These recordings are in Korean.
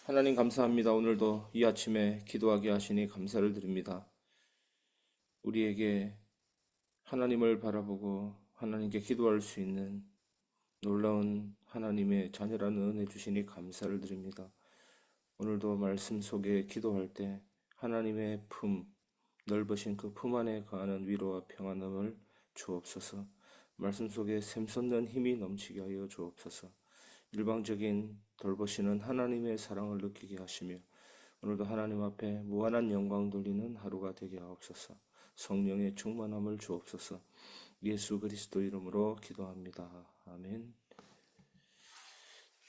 하나님 감사합니다. 오늘도 이 아침에 기도하게 하시니 감사를 드립니다. 우리에게 하나님을 바라보고 하나님께 기도할 수 있는 놀라운 하나님의 자녀라는 은혜 주시니 감사를 드립니다. 오늘도 말씀 속에 기도할 때 하나님의 품, 넓으신 그 품 안에 거하는 위로와 평안함을 주옵소서. 말씀 속에 샘솟는 힘이 넘치게 하여 주옵소서. 일방적인 돌보시는 하나님의 사랑을 느끼게 하시며 오늘도 하나님 앞에 무한한 영광 돌리는 하루가 되게 하옵소서. 성령의 충만함을 주옵소서. 예수 그리스도 이름으로 기도합니다. 아멘.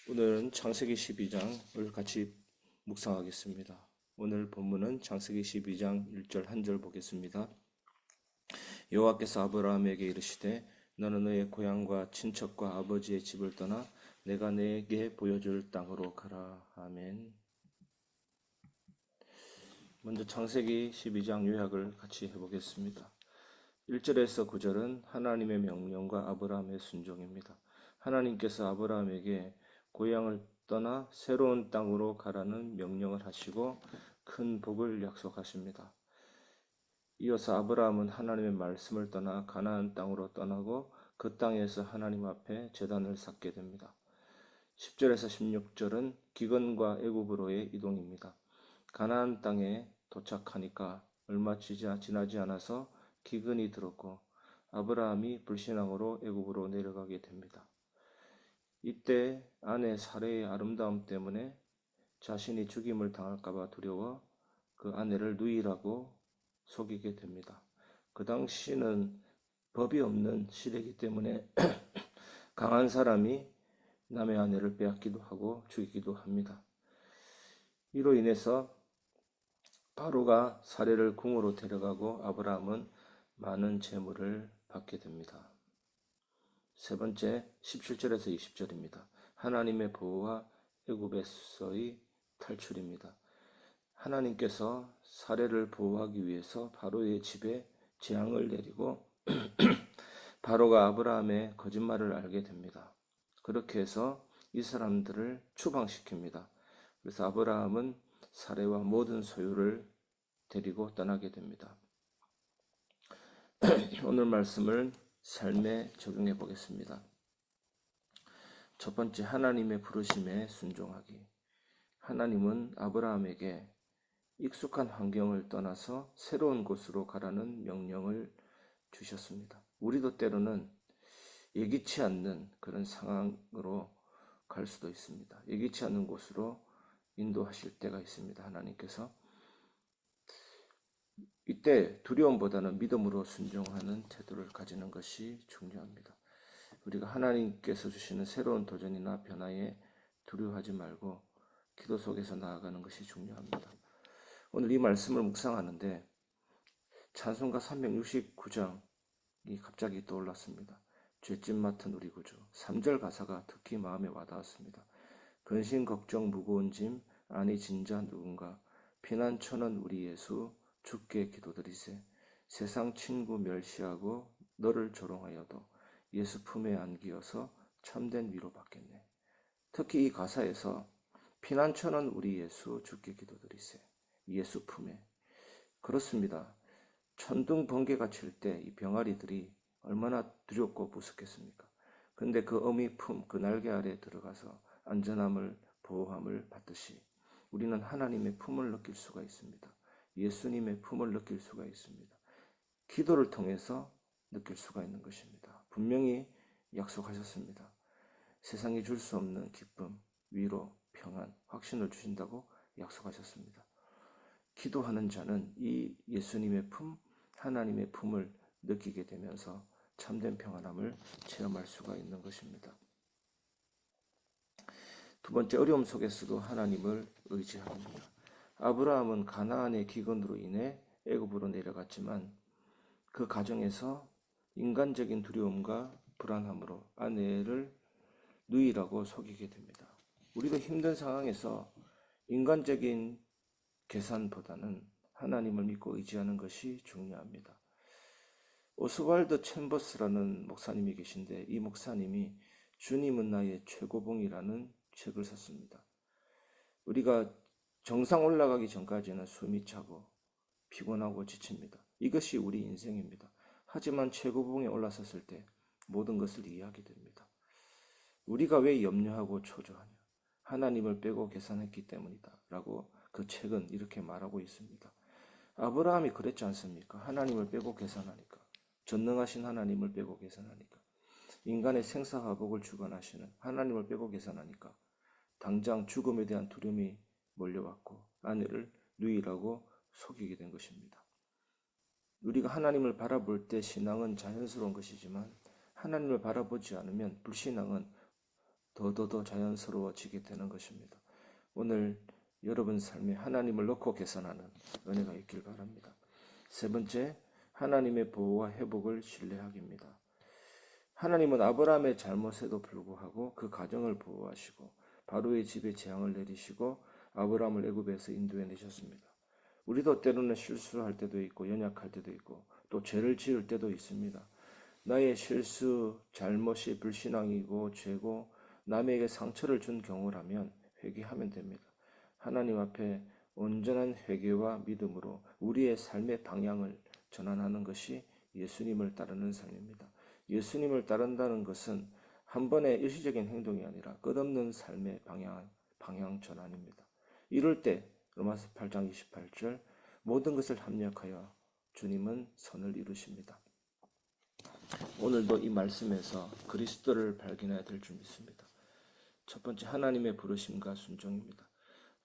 오늘은 창세기 12장을 같이 묵상하겠습니다. 오늘 본문은 창세기 12장 1절 한 절 보겠습니다. 여호와께서 아브라함에게 이르시되 너는 너의 고향과 친척과 아버지의 집을 떠나 내가 내게 보여줄 땅으로 가라. 아멘. 먼저 창세기 12장 요약을 같이 해보겠습니다. 1절에서 9절은 하나님의 명령과 아브라함의 순종입니다. 하나님께서 아브라함에게 고향을 떠나 새로운 땅으로 가라는 명령을 하시고 큰 복을 약속하십니다. 이어서 아브라함은 하나님의 말씀을 떠나 가나안 땅으로 떠나고 그 땅에서 하나님 앞에 제단을 쌓게 됩니다. 10절에서 16절은 기근과 애굽으로의 이동입니다. 가나안 땅에 도착하니까 얼마 지나지 않아서 기근이 들었고 아브라함이 불신앙으로 애굽으로 내려가게 됩니다. 이때 아내 사레의 아름다움 때문에 자신이 죽임을 당할까봐 두려워 그 아내를 누이라고 속이게 됩니다. 그 당시는 법이 없는 시대이기 때문에 강한 사람이 남의 아내를 빼앗기도 하고 죽이기도 합니다. 이로 인해서 바로가 사례를 궁으로 데려가고 아브라함은 많은 재물을 받게 됩니다. 세 번째 17절에서 20절입니다. 하나님의 보호와 애굽에서의 탈출입니다. 하나님께서 사례를 보호하기 위해서 바로의 집에 재앙을 내리고 바로가 아브라함의 거짓말을 알게 됩니다. 그렇게 해서 이 사람들을 추방시킵니다. 그래서 아브라함은 사례와 모든 소유를 데리고 떠나게 됩니다. 오늘 말씀을 삶에 적용해 보겠습니다. 첫 번째, 하나님의 부르심에 순종하기. 하나님은 아브라함에게 익숙한 환경을 떠나서 새로운 곳으로 가라는 명령을 주셨습니다. 우리도 때로는 예기치 않는 그런 상황으로 갈 수도 있습니다. 예기치 않는 곳으로 인도하실 때가 있습니다. 하나님께서. 이때 두려움보다는 믿음으로 순종하는 태도를 가지는 것이 중요합니다. 우리가 하나님께서 주시는 새로운 도전이나 변화에 두려워하지 말고 기도 속에서 나아가는 것이 중요합니다. 오늘 이 말씀을 묵상하는데 찬송가 369장이 갑자기 떠올랐습니다. 죄짐 맡은 우리 구주. 3절 가사가 특히 마음에 와닿았습니다. 근심 걱정 무거운 짐 아니 진자 누군가 피난처는 우리 예수 주께 기도드리세. 세상 친구 멸시하고 너를 조롱하여도 예수 품에 안기어서 참된 위로 받겠네. 특히 이 가사에서 피난처는 우리 예수 주께 기도드리세. 예수 품에. 그렇습니다. 천둥 번개가 칠 때 이 병아리들이 얼마나 두렵고 무섭겠습니까? 근데 그 어미 품, 그 날개 아래 들어가서 안전함을, 보호함을 받듯이 우리는 하나님의 품을 느낄 수가 있습니다. 예수님의 품을 느낄 수가 있습니다. 기도를 통해서 느낄 수가 있는 것입니다. 분명히 약속하셨습니다. 세상이 줄 수 없는 기쁨, 위로, 평안, 확신을 주신다고 약속하셨습니다. 기도하는 자는 이 예수님의 품, 하나님의 품을 느끼게 되면서 참된 평안함을 체험할 수가 있는 것입니다. 두 번째, 어려움 속에서도 하나님을 의지합니다. 아브라함은 가나안의 기근으로 인해 애굽으로 내려갔지만 그 과정에서 인간적인 두려움과 불안함으로 아내를 누이라고 속이게 됩니다. 우리도 힘든 상황에서 인간적인 계산보다는 하나님을 믿고 의지하는 것이 중요합니다. 오스왈드 챔버스라는 목사님이 계신데 이 목사님이 주님은 나의 최고봉이라는 책을 썼습니다. 우리가 정상 올라가기 전까지는 숨이 차고 피곤하고 지칩니다. 이것이 우리 인생입니다. 하지만 최고봉에 올라섰을 때 모든 것을 이해하게 됩니다. 우리가 왜 염려하고 초조하냐? 하나님을 빼고 계산했기 때문이다. 라고 그 책은 이렇게 말하고 있습니다. 아브라함이 그랬지 않습니까? 하나님을 빼고 계산하니까. 전능하신 하나님을 빼고 계산하니까. 인간의 생사화복을 주관하시는 하나님을 빼고 계산하니까. 당장 죽음에 대한 두려움이 몰려왔고 아내를 누이라고 속이게 된 것입니다. 우리가 하나님을 바라볼 때 신앙은 자연스러운 것이지만 하나님을 바라보지 않으면 불신앙은 더더더 자연스러워지게 되는 것입니다. 오늘 여러분 삶에 하나님을 넣고 계산하는 은혜가 있길 바랍니다. 세 번째, 하나님의 보호와 회복을 신뢰하기입니다. 하나님은 아브라함의 잘못에도 불구하고 그 가정을 보호하시고 바로의 집에 재앙을 내리시고 아브라함을 애굽에서 인도해 내셨습니다. 우리도 때로는 실수할 때도 있고 연약할 때도 있고 또 죄를 지을 때도 있습니다. 나의 실수, 잘못이 불신앙이고 죄고 남에게 상처를 준 경우라면 회개하면 됩니다. 하나님 앞에 온전한 회개와 믿음으로 우리의 삶의 방향을 전환하는 것이 예수님을 따르는 삶입니다. 예수님을 따른다는 것은 한 번의 일시적인 행동이 아니라 끝없는 삶의 방향 전환입니다. 이럴 때 로마서 8장 28절 모든 것을 합력하여 주님은 선을 이루십니다. 오늘도 이 말씀에서 그리스도를 발견해야 될 줄 믿습니다. 첫 번째, 하나님의 부르심과 순종입니다.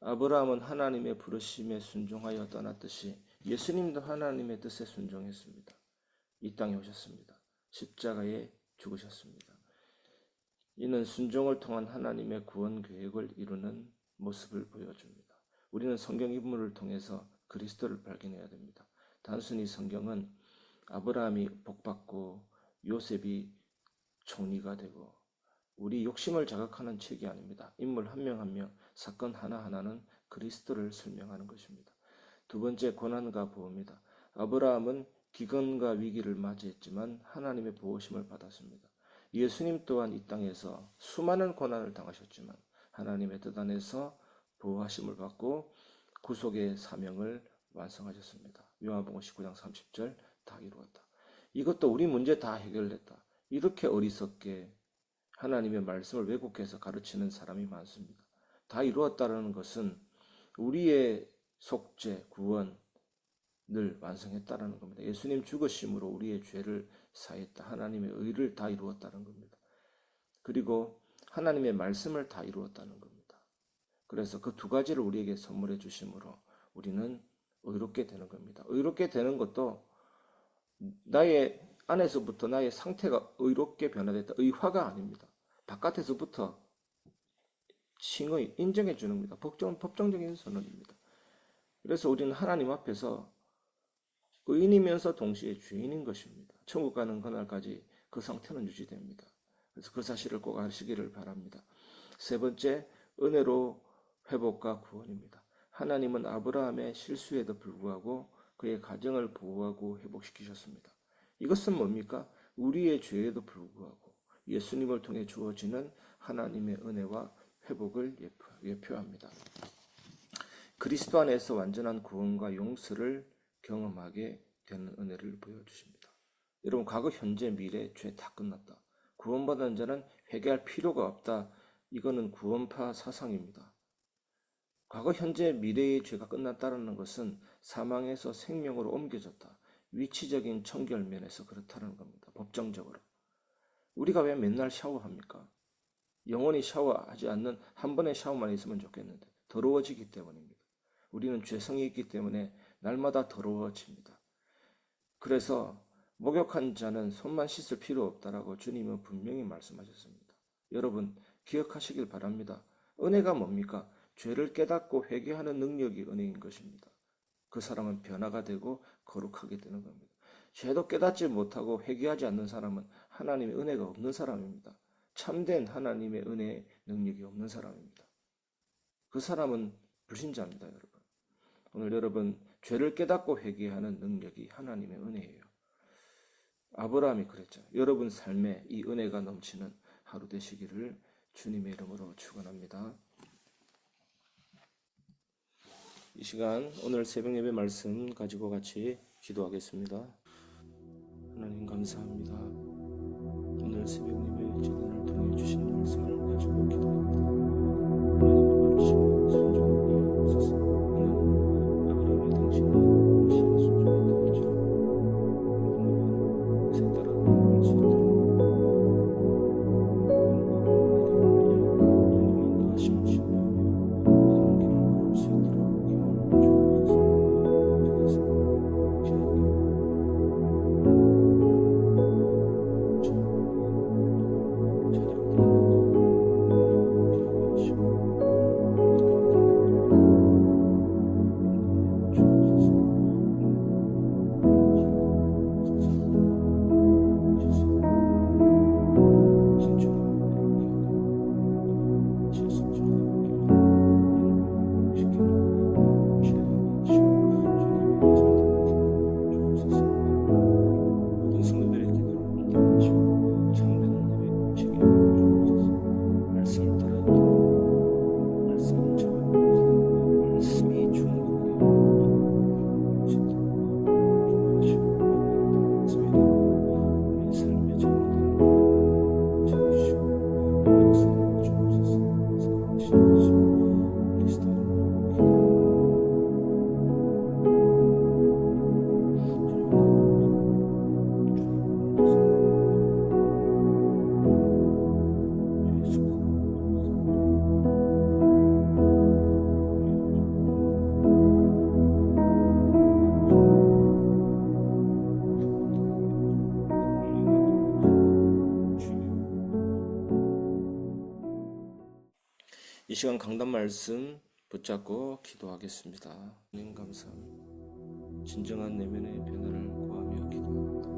아브라함은 하나님의 부르심에 순종하여 떠났듯이 예수님도 하나님의 뜻에 순종했습니다. 이 땅에 오셨습니다. 십자가에 죽으셨습니다. 이는 순종을 통한 하나님의 구원 계획을 이루는 모습을 보여줍니다. 우리는 성경 인물을 통해서 그리스도를 발견해야 됩니다. 단순히 성경은 아브라함이 복받고 요셉이 총리가 되고 우리 욕심을 자극하는 책이 아닙니다. 인물 한 명 한 명, 사건 하나하나는 그리스도를 설명하는 것입니다. 두 번째, 고난과 보호입니다. 아브라함은 기근과 위기를 맞이했지만 하나님의 보호심을 받았습니다. 예수님 또한 이 땅에서 수많은 고난을 당하셨지만 하나님의 뜻 안에서 보호하심을 받고 구속의 사명을 완성하셨습니다. 요한복음 19장 30절 다 이루었다. 이것도 우리 문제 다 해결했다. 이렇게 어리석게 하나님의 말씀을 왜곡해서 가르치는 사람이 많습니다. 다 이루었다는 것은 우리의 속죄, 구원을 완성했다는 겁니다. 예수님 죽으심으로 우리의 죄를 사했다. 하나님의 의를 다 이루었다는 겁니다. 그리고 하나님의 말씀을 다 이루었다는 겁니다. 그래서 그 두 가지를 우리에게 선물해 주심으로 우리는 의롭게 되는 겁니다. 의롭게 되는 것도 나의 안에서부터 나의 상태가 의롭게 변화됐다. 의화가 아닙니다. 바깥에서부터 칭의 인정해 주는 겁니다. 법정적인 선언입니다. 그래서 우리는 하나님 앞에서 의인이면서 동시에 죄인인 것입니다. 천국 가는 그날까지 그 상태는 유지됩니다. 그래서 그 사실을 꼭 아시기를 바랍니다. 세 번째, 은혜로 회복과 구원입니다. 하나님은 아브라함의 실수에도 불구하고 그의 가정을 보호하고 회복시키셨습니다. 이것은 뭡니까? 우리의 죄에도 불구하고 예수님을 통해 주어지는 하나님의 은혜와 회복을 예표합니다. 그리스도 안에서 완전한 구원과 용서를 경험하게 되는 은혜를 보여주십니다. 여러분, 과거, 현재, 미래 죄 다 끝났다. 구원받은 자는 회개할 필요가 없다. 이거는 구원파 사상입니다. 과거, 현재, 미래의 죄가 끝났다는 것은 사망에서 생명으로 옮겨졌다. 위치적인 청결면에서 그렇다는 겁니다. 법정적으로. 우리가 왜 맨날 샤워합니까? 영원히 샤워하지 않는 한 번의 샤워만 있으면 좋겠는데 더러워지기 때문입니다. 우리는 죄성이 있기 때문에 날마다 더러워집니다. 그래서 목욕한 자는 손만 씻을 필요 없다라고 주님은 분명히 말씀하셨습니다. 여러분 기억하시길 바랍니다. 은혜가 뭡니까? 죄를 깨닫고 회개하는 능력이 은혜인 것입니다. 그 사람은 변화가 되고 거룩하게 되는 겁니다. 죄도 깨닫지 못하고 회개하지 않는 사람은 하나님의 은혜가 없는 사람입니다. 참된 하나님의 은혜의 능력이 없는 사람입니다. 그 사람은 불신자입니다, 여러분. 오늘 여러분 죄를 깨닫고 회개하는 능력이 하나님의 은혜예요. 아브라함이 그랬죠. 여러분 삶에 이 은혜가 넘치는 하루 되시기를 주님의 이름으로 축원합니다. 이 시간 오늘 새벽 예배 말씀 가지고 같이 기도하겠습니다. 하나님 감사합니다. 오늘 새벽 예배 재단을 통해 주신 말씀을 가지고 기도합니다. 하나님 부르시고 순종하게 하옵소서. 하나님 아브라함의 당신은 부르심에 순종했던 것처럼 오늘은 새 따라 나아갈 수 있도록 하나님의 인도하심을 신뢰하며 바른 길을 걸을 수 있도록 이 시간 강단 말씀 붙잡고 기도하겠습니다. 하나님 감사합니다. 진정한 내면의 변화를 구하며 기도합니다.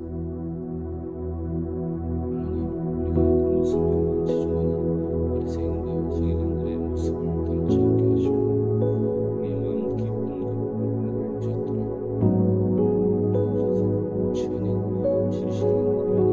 하나님, 우리가 모습에만 치중하는 바리새인과 서기관들의 모습을 닮지 않게 하시고 우리의 마음 깊은 곳을 알릴 수 있도록 주옵소서. 치 아닌 진실한 내면의 추구하며 하나님을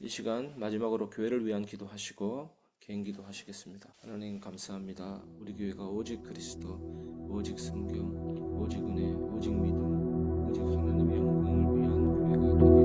이 시간 마지막으로 교회를 위한 기도하시고 개인 기도하시겠습니다. 하나님 감사합니다. 우리 교회가 오직 그리스도, 오직 성경, 오직 은혜, 오직 믿음, 오직 하나님의 영광을 위한 교회가 되게